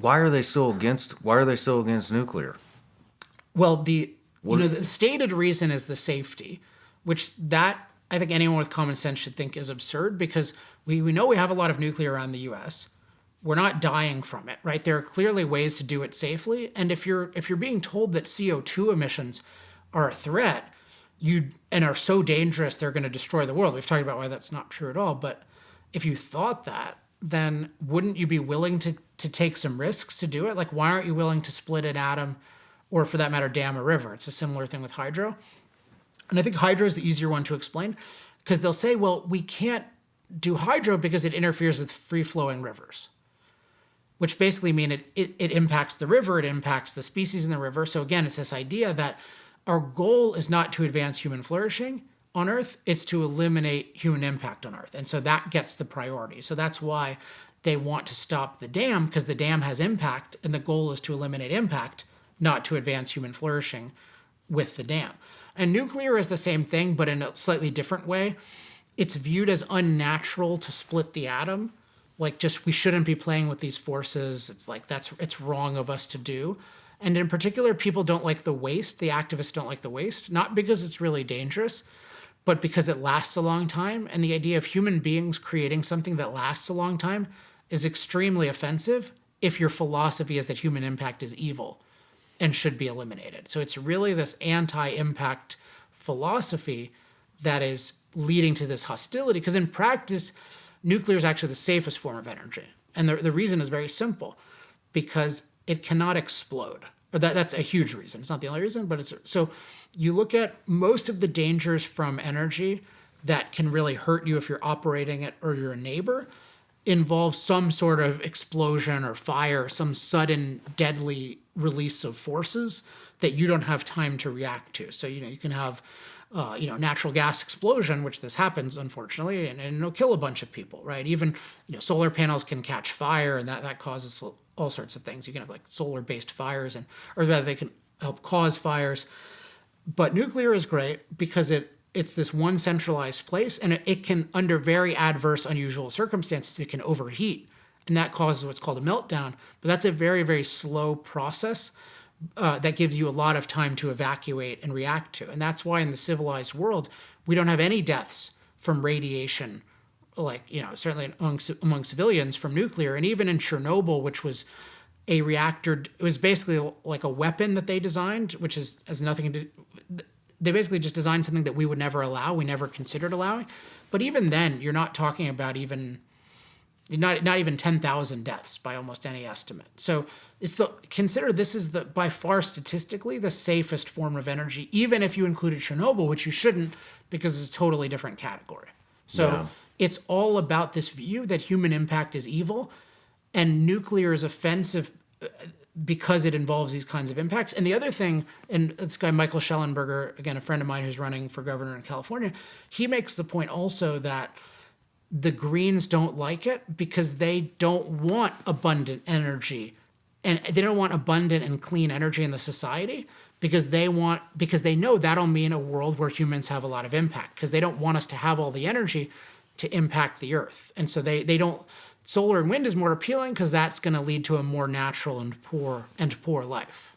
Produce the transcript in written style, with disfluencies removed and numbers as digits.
Why are they so against nuclear? Well, What? the stated reason is the safety, which that I think anyone with common sense should think is absurd because we know we have a lot of nuclear around the US. We're not dying from it, right? There are clearly ways to do it safely. And if you're being told that CO2 emissions are a threat, and are so dangerous they're going to destroy the world. We've talked about why that's not true at all. But if you thought that, then wouldn't you be willing to take some risks to do it? Like, why aren't you willing to split an atom, or for that matter, dam a river? It's a similar thing with hydro. And I think hydro is the easier one to explain because they'll say, well, we can't do hydro because it interferes with free flowing rivers, which basically mean it impacts the river, it impacts the species in the river. So again, it's this idea that our goal is not to advance human flourishing on Earth, it's to eliminate human impact on Earth. And so that gets the priority. So that's why they want to stop the dam, because the dam has impact, and the goal is to eliminate impact, not to advance human flourishing with the dam. And nuclear is the same thing, but in a slightly different way. It's viewed as unnatural to split the atom. Like, just we shouldn't be playing with these forces. It's like it's wrong of us to do. And in particular, people don't like the waste. The activists don't like the waste, not because it's really dangerous, but because it lasts a long time. And the idea of human beings creating something that lasts a long time is extremely offensive if your philosophy is that human impact is evil and should be eliminated. So it's really this anti-impact philosophy that is leading to this hostility, because in practice, nuclear is actually the safest form of energy. And the reason is very simple, because it cannot explode. But that's a huge reason. It's not the only reason, but it's so you look at most of the dangers from energy that can really hurt you if you're operating it or you're a neighbor involves some sort of explosion or fire, some sudden deadly release of forces that you don't have time to react to. So, you can have, natural gas explosion, which this happens, unfortunately, and it'll kill a bunch of people, right? Even, solar panels can catch fire, and that causes all sorts of things. You can have like solar-based fires, or rather they can help cause fires. But nuclear is great because it's this one centralized place, and it can, under very adverse, unusual circumstances, it can overheat, and that causes what's called a meltdown. But that's a very, very slow process that gives you a lot of time to evacuate and react to. And that's why in the civilized world, we don't have any deaths from radiation, like, certainly among civilians from nuclear. And even in Chernobyl, which was a reactor, it was basically like a weapon that they designed, which has nothing to do. They basically just designed something that we would never allow, we never considered allowing. But even then, you're not talking about not even 10,000 deaths by almost any estimate. So consider this is by far statistically the safest form of energy, even if you included Chernobyl, which you shouldn't because it's a totally different category. So yeah. It's all about this view that human impact is evil, and nuclear is offensive because it involves these kinds of impacts. And the other thing, and this guy Michael Schellenberger, again, a friend of mine who's running for governor in California, he makes the point also that the Greens don't like it because they don't want abundant energy, and they don't want abundant and clean energy in the society because they know that'll mean a world where humans have a lot of impact, because they don't want us to have all the energy to impact the earth. And so they don't. Solar and wind is more appealing because that's going to lead to a more natural and poor life.